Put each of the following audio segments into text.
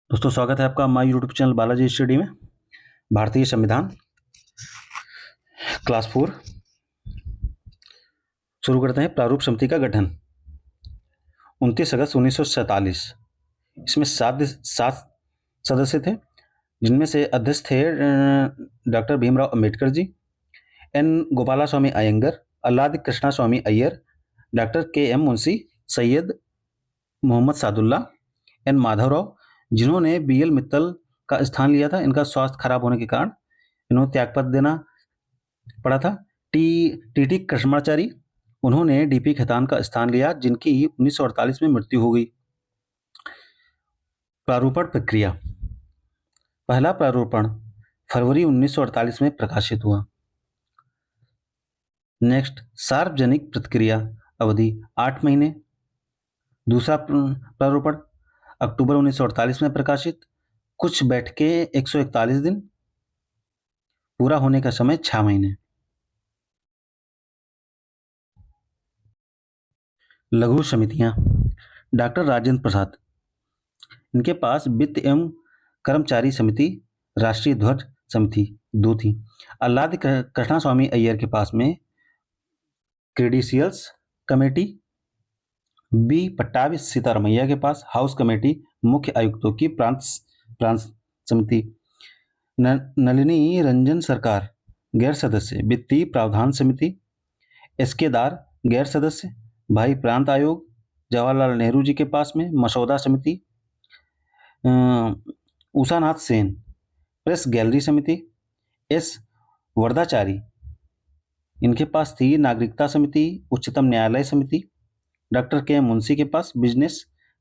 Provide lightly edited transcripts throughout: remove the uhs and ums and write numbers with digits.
दोस्तों स्वागत है आपका हमारे यूट्यूब चैनल बालाजी स्टडी में। भारतीय संविधान क्लास 4 शुरू करते हैं। प्रारूप समिति का गठन 29 अगस्त 1947। इसमें सात सदस्य थे, जिनमें से अध्यक्ष थे डॉक्टर भीमराव अंबेडकर जी, एन गोपालास्वामी अयंगर, अल्लादी कृष्णा स्वामी अय्यर, डॉक्टर के एम मुंशी, सैयद मोहम्मद सादुल्ला, एन माधवराव, जिन्होंने बी एल मित्तल का स्थान लिया था। इनका स्वास्थ्य खराब होने के कारण इन्होंने त्यागपत्र देना पड़ा था। टी टी कृष्णाचारी, उन्होंने डीपी खेतान का स्थान लिया, जिनकी 1948 में मृत्यु हो गई। प्रारूपण प्रक्रिया। पहला प्रारूपण फरवरी 1948 में प्रकाशित हुआ। नेक्स्ट, सार्वजनिक प्रतिक्रिया अवधि 8 महीने। दूसरा प्रारूपण अक्टूबर 1948 में प्रकाशित, कुछ बैठकें 141 दिन, पूरा होने का समय 6 महीने। लघु समितियां। डॉक्टर राजेंद्र प्रसाद, इनके पास वित्त एवं कर्मचारी समिति, राष्ट्रीय ध्वज समिति 2 थी। अल्लादी कृष्णा स्वामी अय्यर के पास में क्रेडिशियल्स कमेटी, बी पट्टाभी सीतारमैया के पास हाउस कमेटी, मुख्य आयुक्तों की प्रांत समिति। नलिनी रंजन सरकार गैर सदस्य, वित्तीय प्रावधान समिति। एस के दार गैर सदस्य, भाई प्रांत आयोग। जवाहरलाल नेहरू जी के पास में मसौदा समिति। उषानाथ सेन प्रेस गैलरी समिति। एस वरदाचारी, इनके पास थी नागरिकता समिति, उच्चतम न्यायालय समिति। डॉक्टर के मुंशी के पास बिजनेस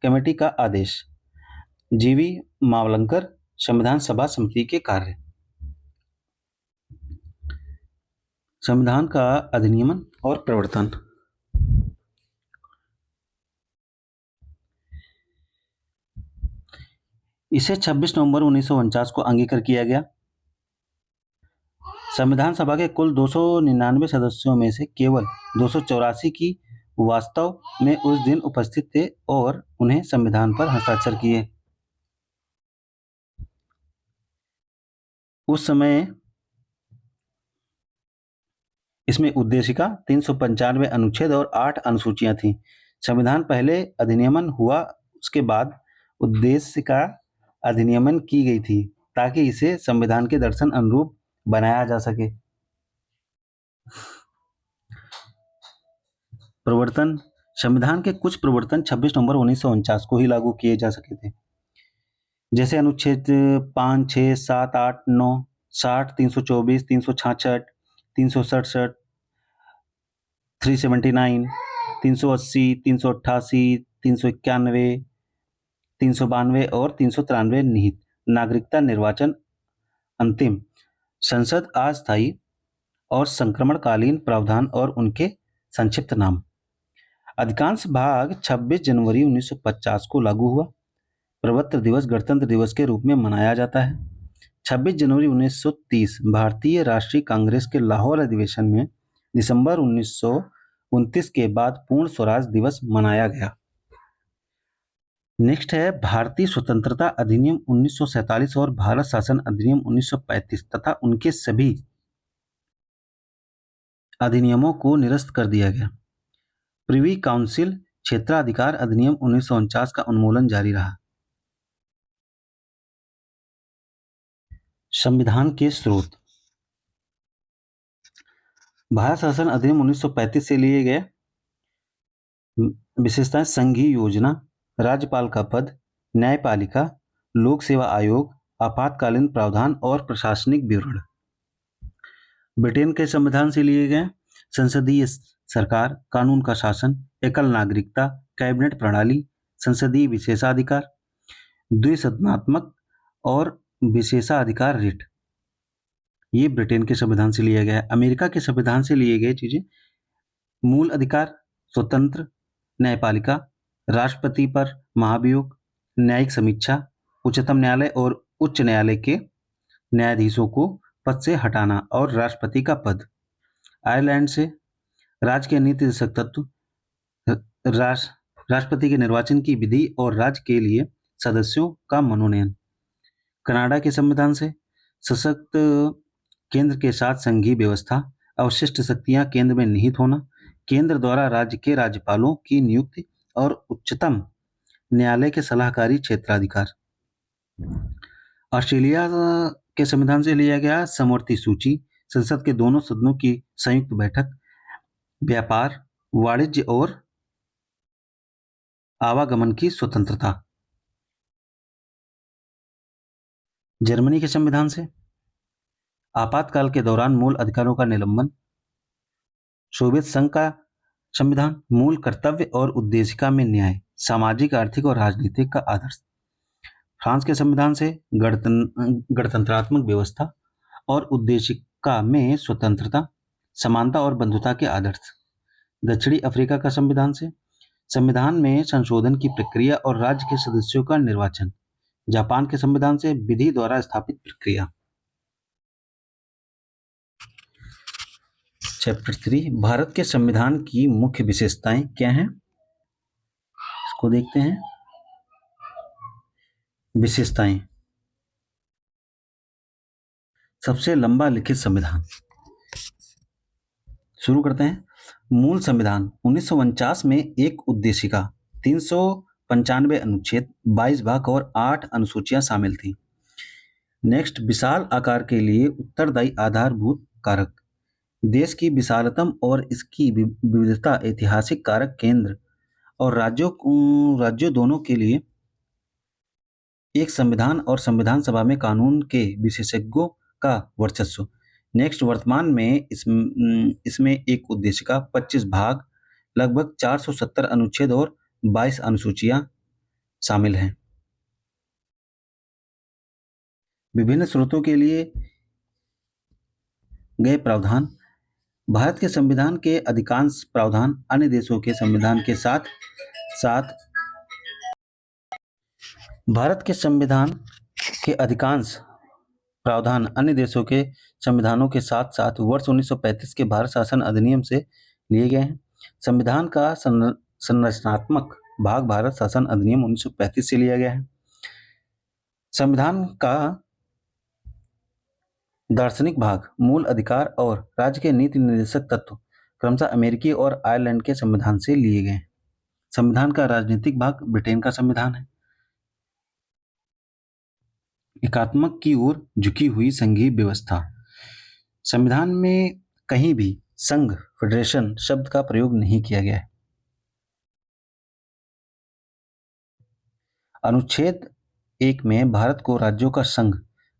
कमेटी का आदेश। जीवी मावलंकर संविधान सभा समिति के कार्य। संविधान का अधिनियमन और प्रवर्तन। इसे 26 नवंबर 1949 को अंगीकार किया गया। संविधान सभा के कुल 299 सदस्यों में से केवल 284 की वास्तव में उस दिन उपस्थित थे और उन्हें संविधान पर हस्ताक्षर किए। उस समय इसमें उद्देशिका 395 अनुच्छेद और 8 अनुसूचियां थीं। संविधान पहले अधिनियमन हुआ, उसके बाद उद्देशिका अधिनियमन की गई थी ताकि इसे संविधान के दर्शन अनुरूप बनाया जा सके। प्रवर्तन। संविधान के कुछ प्रवर्तन 26 नवंबर 1949 को ही लागू किए जा सके थे, जैसे अनुच्छेद 5, 6, 7, 8, 9, 60, 324, 366, 367, 379, 380, 388, 391, 392 और 393 निहित। नागरिकता निर्वाचन अंतिम, संसद अस्थायी और संक्रमणकालीन प्रावधान और उनके संक्षिप्त नाम। अधिकांश भाग 26 जनवरी 1950 को लागू हुआ। प्रवर्तन दिवस गणतंत्र दिवस के रूप में मनाया जाता है। 26 जनवरी 1930 भारतीय राष्ट्रीय कांग्रेस के लाहौर अधिवेशन में दिसंबर 1929 के बाद पूर्ण स्वराज दिवस मनाया गया। नेक्स्ट है भारतीय स्वतंत्रता अधिनियम 1947 और भारत शासन अधिनियम 1935 तथा उनके सभी अधिनियमों को निरस्त कर दिया गया। प्रिवी काउंसिल क्षेत्राधिकार अधिनियम 1949 का उन्मूलन जारी रहा। संविधान के स्रोत। भारत शासन अधिनियम 1935 से लिए गए विशेषताएं: संघीय योजना, राज्यपाल का पद, न्यायपालिका, लोक सेवा आयोग, आपातकालीन प्रावधान और प्रशासनिक विवरण। ब्रिटेन के संविधान से लिए गए संसदीय सरकार, कानून का शासन, एकल नागरिकता, कैबिनेट प्रणाली, संसदीय विशेषाधिकार, द्विसदनात्मक और विशेषाधिकार रिट। ये ब्रिटेन के संविधान से लिया गया है। अमेरिका के संविधान से लिए गए चीजें: मूल अधिकार, स्वतंत्र न्यायपालिका, राष्ट्रपति पर महाभियोग, न्यायिक समीक्षा, उच्चतम न्यायालय और उच्च न्यायालय के न्यायाधीशों को पद से हटाना और राष्ट्रपति का पद। आयरलैंड से राज्य के नीति निर्देशक तत्व, राष्ट्रपति के निर्वाचन की विधि और राज्य के लिए सदस्यों का मनोनयन। कनाडा के संविधान से सशक्त केंद्र के साथ संघीय व्यवस्था, अवशिष्ट शक्तियां केंद्र में निहित होना, केंद्र द्वारा राज्य के राज्यपालों की नियुक्ति और उच्चतम न्यायालय के सलाहकारी क्षेत्राधिकार। ऑस्ट्रेलिया के संविधान से लिया गया समवर्ती सूची, संसद के दोनों सदनों की संयुक्त बैठक, व्यापार, वाणिज्य और आवागमन की स्वतंत्रता। जर्मनी के संविधान से आपातकाल के दौरान मूल अधिकारों का निलंबन। सोवियत संघ का संविधान मूल कर्तव्य और उद्देशिका में न्याय, सामाजिक, आर्थिक और राजनीतिक का आदर्श। फ्रांस के संविधान से गणतंत्रात्मक व्यवस्था और उद्देशिका में स्वतंत्रता, समानता और बंधुता के आदर्श। दक्षिणी अफ्रीका का संविधान से संविधान में संशोधन की प्रक्रिया और राज्य के सदस्यों का निर्वाचन। जापान के संविधान से विधि द्वारा स्थापित प्रक्रिया। चैप्टर 3, भारत के संविधान की मुख्य विशेषताएं क्या हैं, इसको देखते हैं। विशेषताएं। सबसे लंबा लिखित संविधान। शुरू करते हैं। मूल संविधान 1949 में एक उद्देशिका, 395 अनुच्छेद, 22 भाग और 8 अनुसूचियां शामिल थी। नेक्स्ट, विशाल आकार के लिए उत्तरदायी आधारभूत कारक। देश की विशालतम और इसकी विविधता ऐतिहासिक कारक केंद्र और राज्यों दोनों के लिए एक संविधान और संविधान सभा में कानून के विशेषज्ञों का वर्चस्व। नेक्स्ट, वर्तमान में इसमें एक उद्देशिका, 25 भाग, लगभग 470 अनुच्छेद और 22 अनुसूचियां शामिल हैं। विभिन्न स्रोतों के लिए गए प्रावधान। भारत के संविधान के अधिकांश प्रावधान अन्य देशों के संविधान के साथ साथ भारत के संविधान के अधिकांश प्रावधान अन्य देशों के संविधानों के साथ साथ वर्ष 1935 के भारत शासन अधिनियम से लिए गए हैं। संविधान का संरचनात्मक भाग भारत शासन अधिनियम 1935 से लिया गया है। संविधान का दार्शनिक भाग, मूल अधिकार और राज्य के नीति निर्देशक तत्व क्रमशः अमेरिकी और आयरलैंड के संविधान से लिए गए। संविधान का राजनीतिक भाग ब्रिटेन का संविधान है। एकात्मक की ओर झुकी हुई संघीय व्यवस्था। संविधान में कहीं भी संघ, फेडरेशन शब्द का प्रयोग नहीं किया गया है। अनुच्छेद 1 में भारत को राज्यों का संघ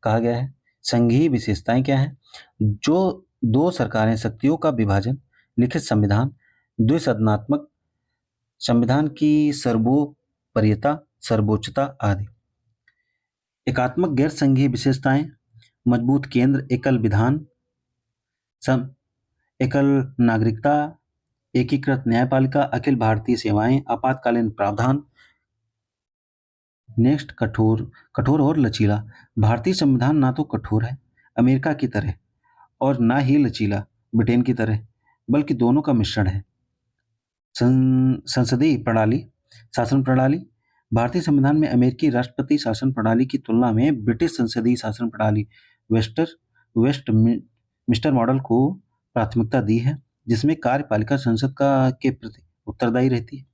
कहा गया है। संघीय विशेषताएं क्या है? जो दो सरकारें शक्तियों का विभाजन, लिखित संविधान, द्विसदनात्मक संविधान की सर्वोपरियता, सर्वोच्चता आदि। एकात्मक गैर संघीय विशेषताएं, मजबूत केंद्र, एकल विधान, एकल नागरिकता, एकीकृत न्यायपालिका, अखिल भारतीय सेवाएं, आपातकालीन प्रावधान। नेक्स्ट, कठोर और लचीला। भारतीय संविधान ना तो कठोर है अमेरिका की तरह और ना ही लचीला ब्रिटेन की तरह, बल्कि दोनों का मिश्रण है। संसदीय प्रणाली, शासन प्रणाली। भारतीय संविधान में अमेरिकी राष्ट्रपति शासन प्रणाली की तुलना में ब्रिटिश संसदीय शासन प्रणाली वेस्टमिंस्टर मॉडल को प्राथमिकता दी है, जिसमें कार्यपालिका संसद के प्रति उत्तरदायी रहती है।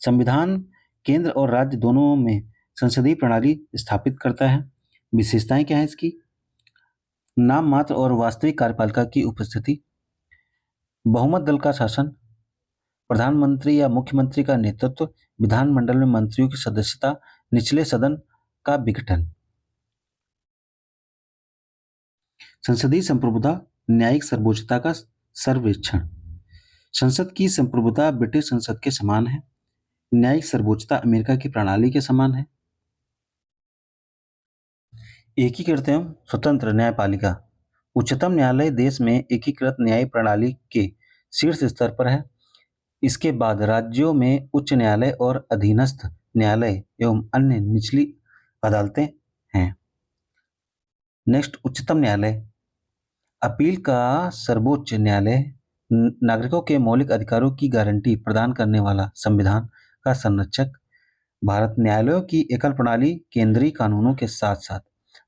संविधान केंद्र और राज्य दोनों में संसदीय प्रणाली स्थापित करता है। विशेषताएं क्या है इसकी? नाम मात्र और वास्तविक कार्यपालिका की उपस्थिति, बहुमत दल का शासन, प्रधानमंत्री या मुख्यमंत्री का नेतृत्व, विधानमंडल में मंत्रियों की सदस्यता, निचले सदन का विघटन। संसदीय संप्रभुता, न्यायिक सर्वोच्चता का सर्वेक्षण। संसद की संप्रभुता ब्रिटिश संसद के समान है। न्यायिक सर्वोच्चता अमेरिका की प्रणाली के समान है। एकीकृत एवं स्वतंत्र न्यायपालिका। उच्चतम न्यायालय देश में एकीकृत न्याय प्रणाली के शीर्ष स्तर पर है। इसके बाद राज्यों में उच्च न्यायालय और अधीनस्थ न्यायालय एवं अन्य निचली अदालतें हैं। नेक्स्ट, उच्चतम न्यायालय। अपील का सर्वोच्च न्यायालय, नागरिकों के मौलिक अधिकारों की गारंटी प्रदान करने वाला, संविधान का संरक्षक। भारत न्यायालयों की एकल प्रणाली केंद्रीय कानूनों के साथ साथ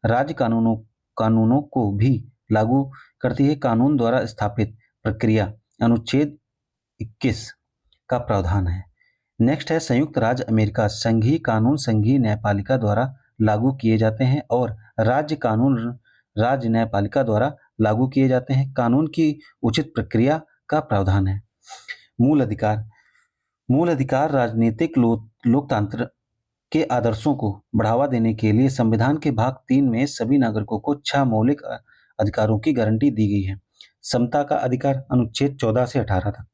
राज्य कानूनों को भी लागू करती है। कानून द्वारा स्थापित प्रक्रिया अनुच्छेद 21 का प्रावधान है। नेक्स्ट है संयुक्त राज्य अमेरिका। संघीय कानून संघीय न्यायपालिका द्वारा लागू किए जाते हैं और राज्य कानून राज्य न्यायपालिका द्वारा लागू किए जाते हैं। कानून की उचित प्रक्रिया का प्रावधान है। मूल अधिकार राजनीतिक लोकतंत्र के आदर्शों को बढ़ावा देने के लिए संविधान के भाग 3 में सभी नागरिकों को 6 मौलिक अधिकारों की गारंटी दी गई है। समता का अधिकार अनुच्छेद 14 से 18 तक,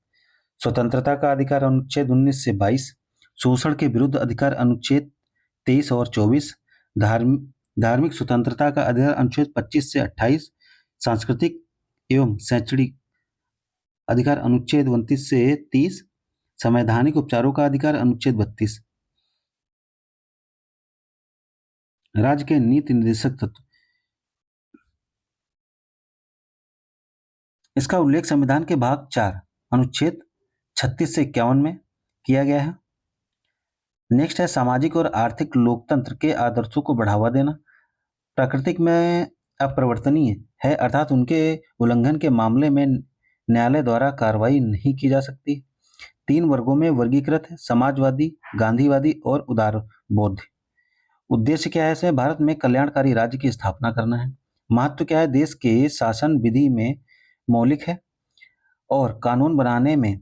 स्वतंत्रता का अधिकार अनुच्छेद 19 से 22, शोषण के विरुद्ध अधिकार अनुच्छेद 23 और 24, धार्मिक स्वतंत्रता का अधिकार अनुच्छेद 25 से 28, सांस्कृतिक एवं शैक्षणिक अधिकार अनुच्छेद 29 से 30, संवैधानिक उपचारों का अधिकार अनुच्छेद 32, राज्य के नीति निर्देशक तत्व, इसका उल्लेख संविधान के भाग 4 अनुच्छेद 36 से 51 में किया गया है। नेक्स्ट है सामाजिक और आर्थिक लोकतंत्र के आदर्शों को बढ़ावा देना। प्राकृतिक में अपरिवर्तनीय है, अर्थात उनके उल्लंघन के मामले में न्यायालय द्वारा कार्रवाई नहीं की जा सकती। 3 वर्गों में वर्गीकृत है, समाजवादी, गांधीवादी और उदारबौद्ध। उद्देश्य क्या है इसमें? भारत में कल्याणकारी राज्य की स्थापना करना है। महत्व क्या है? देश के शासन विधि में मौलिक है और कानून बनाने में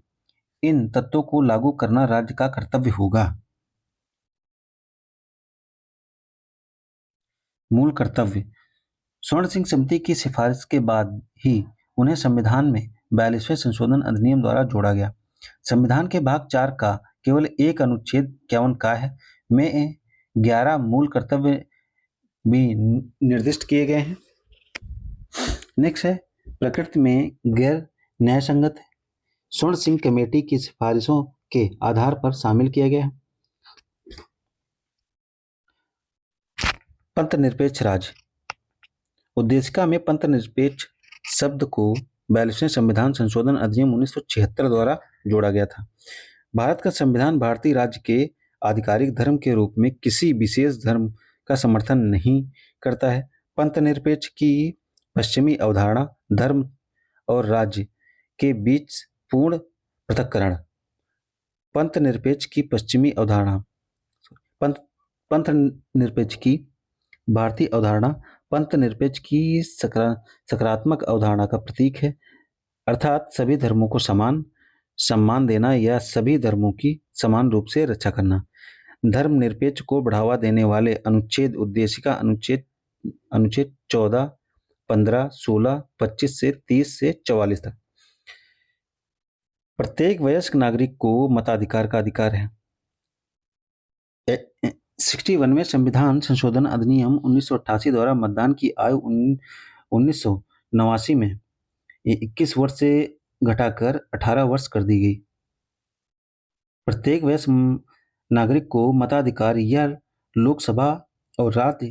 इन तत्वों को लागू करना राज्य का कर्तव्य होगा। मूल कर्तव्य। स्वर्ण सिंह समिति की सिफारिश के बाद ही उन्हें संविधान में 42वें संशोधन अधिनियम द्वारा जोड़ा गया। संविधान के भाग 4 का केवल एक अनुच्छेद 51 का है में 11 मूल कर्तव्य भी निर्दिष्ट किए गए हैं। नेक्स्ट है प्रकृति में गैर न्यायसंगत है, स्वर्ण सिंह कमेटी की सिफारिशों के आधार पर शामिल किया गया है। पंथ निरपेक्ष राज्य। उद्देशिका में पंथ निरपेक्ष शब्द को 42वें संविधान संशोधन अधिनियम 1976 द्वारा जोड़ा गया था। भारत का संविधान भारतीय राज्य के आधिकारिक धर्म के रूप में किसी विशेष धर्म का समर्थन नहीं करता है। पंथ निरपेक्ष की पश्चिमी अवधारणा धर्म और राज्य के बीच पूर्ण पृथक्करण। पंथ निरपेक्ष की पश्चिमी अवधारणा पंथ निरपेक्ष की भारतीय अवधारणा पंथ निरपेक्ष की सकारात्मक अवधारणा का प्रतीक है, अर्थात सभी धर्मों को समान सम्मान देना या सभी धर्मों की समान रूप से रक्षा करना। धर्म निरपेक्ष को बढ़ावा देने वाले अनुच्छेद उद्देशिका अनुच्छेद 14, 15, 16, 25 से 30 से 44 तक। प्रत्येक वयस्क नागरिक को मताधिकार का अधिकार है। 61वें संविधान संशोधन अधिनियम 1988 द्वारा मतदान की आयु 1989 में 21 वर्ष से घटाकर 18 वर्ष कर दी गई। प्रत्येक वयस्क नागरिक को मताधिकार या लोकसभा और राज्य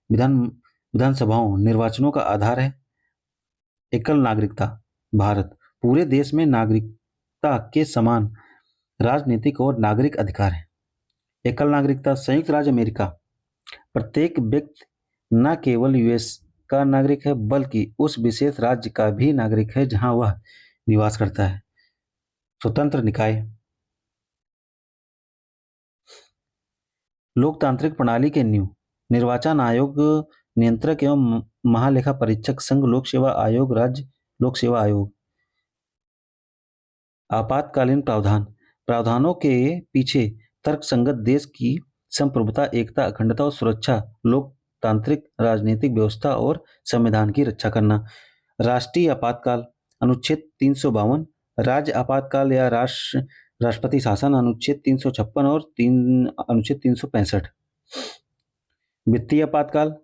विधानसभाओं निर्वाचनों का आधार है। एकल नागरिकता। भारत पूरे देश में नागरिकता के समान राजनीतिक और नागरिक अधिकार है। एकल नागरिकता। संयुक्त राज्य अमेरिका प्रत्येक व्यक्ति न केवल यूएस का नागरिक है बल्कि उस विशेष राज्य का भी नागरिक है जहां वह निवास करता है। स्वतंत्र निकाय। लोकतांत्रिक प्रणाली के नींव। निर्वाचन आयोग, नियंत्रक एवं महालेखा परीक्षक संघ, लोक सेवा आयोग, राज्य लोक सेवा आयोग। आपातकालीन प्रावधान। प्रावधानों के पीछे तर्कसंगत देश की संप्रभुता, एकता, अखंडता और सुरक्षा, लोकतांत्रिक राजनीतिक व्यवस्था और संविधान की रक्षा करना। राष्ट्रीय आपातकाल अनुच्छेद 352, राज्य आपातकाल या राष्ट्रपति शासन अनुच्छेद 356 और अनुच्छेद 365। वित्तीय आपातकाल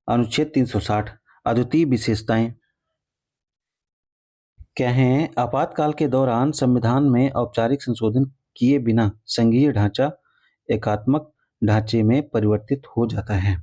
अनुच्छेद 360। अद्वितीय विशेषताएं क्या हैं? आपातकाल के दौरान संविधान में औपचारिक संशोधन किए बिना संघीय ढांचा एकात्मक ढांचे में परिवर्तित हो जाता है।